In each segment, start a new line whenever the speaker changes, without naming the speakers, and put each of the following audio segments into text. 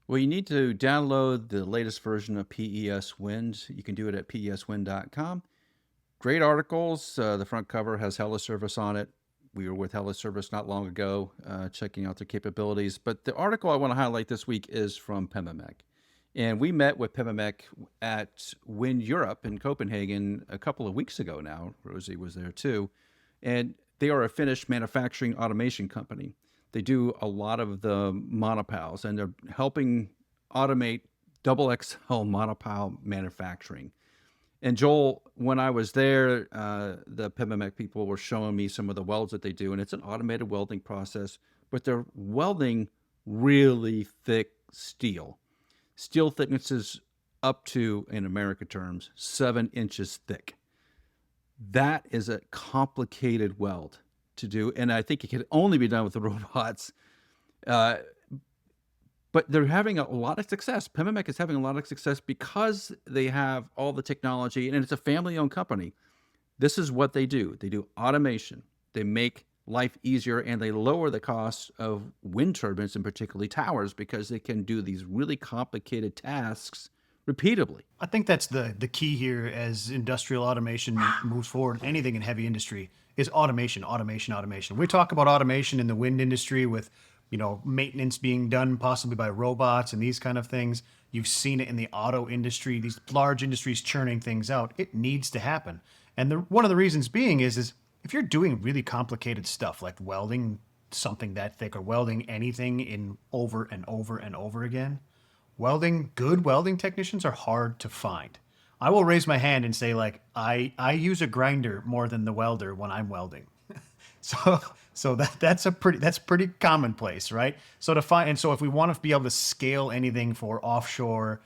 Well, you need to download the latest version of PES Wind. You can do it at peswind.com. Great articles. The front cover has Hella Service on it. We were with Hella Service not long ago, checking out their capabilities. But the article I want to highlight this week is from Pemamek. And we met with Pemamek at Wind Europe in Copenhagen a couple of weeks ago now. Rosie was there too. And they are a Finnish manufacturing automation company. They do a lot of the monopiles, and they're helping automate double XL monopile manufacturing. And Joel, when I was there, the Pemamek people were showing me some of the welds that they do, and it's an automated welding process, but they're welding really thick steel. Steel thicknesses up to, in American terms, 7 inches thick. That is a complicated weld to do, and I think it can only be done with the robots. Uh, but they're having a lot of success. Pemamek is having a lot of success because they have all the technology, and it's a family-owned company. This is what they do. They do automation. They make life easier, and they lower the cost of wind turbines, and particularly towers, because they can do these really complicated tasks repeatably.
I think that's the key here as industrial automation moves forward. Anything in heavy industry is automation, automation, automation. We talk about automation in the wind industry with, maintenance being done possibly by robots and these kind of things. You've seen it in the auto industry, these large industries churning things out. It needs to happen. And one of the reasons being is if you're doing really complicated stuff like welding something that thick or welding anything in over and over and over again, good welding technicians are hard to find. I will raise my hand and say, like, I use a grinder more than the welder when I'm welding. So that's pretty commonplace, right? So if we want to be able to scale anything for offshore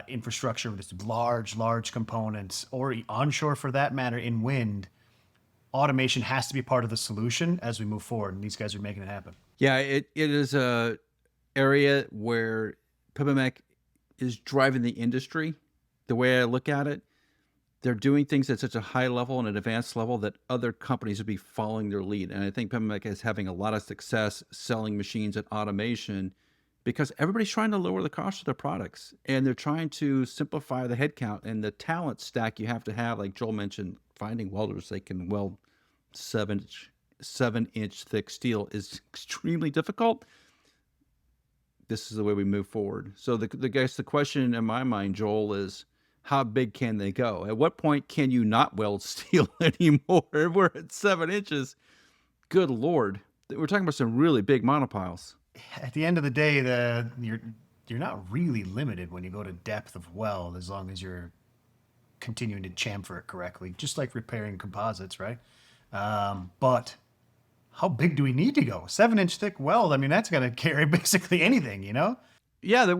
infrastructure with large components, or onshore for that matter in wind, automation has to be part of the solution as we move forward. And these guys are making it happen.
Yeah, it is a area where Pemamek is driving the industry. The way I look at it, they're doing things at such a high level and an advanced level that other companies would be following their lead. And I think Pemamek is having a lot of success selling machines and automation because everybody's trying to lower the cost of their products, and they're trying to simplify the headcount and the talent stack you have to have. Like Joel mentioned, finding welders they can weld 7-inch thick steel is extremely difficult. This is the way we move forward. So the question in my mind, Joel, is how big can they go? At what point can you not weld steel anymore? We're at 7 inches. Good Lord. We're talking about some really big monopiles.
At the end of the day, you're not really limited when you go to depth of weld, as long as you're continuing to chamfer it correctly, just like repairing composites, right? But how big do we need to go? 7-inch thick weld. I mean, that's going to carry basically anything,
Yeah, they're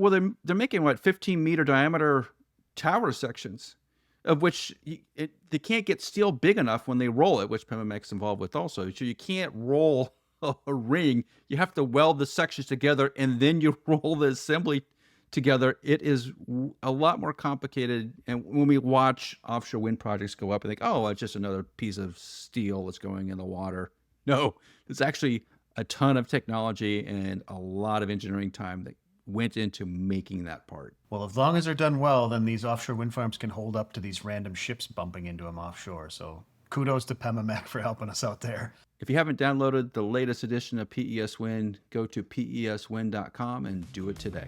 making, 15-meter diameter tower sections, of which they can't get steel big enough when they roll it, which Pemamek's involved with also. So you can't roll a ring. You have to weld the sections together, and then you roll the assembly together. It is a lot more complicated. And when we watch offshore wind projects go up and think, oh, it's just another piece of steel that's going in the water. No, it's actually a ton of technology and a lot of engineering time that went into making that part.
Well, as long as they're done well, then these offshore wind farms can hold up to these random ships bumping into them offshore. So kudos to Pemamek for helping us out there.
If you haven't downloaded the latest edition of PES Wind, go to peswind.com and do it today.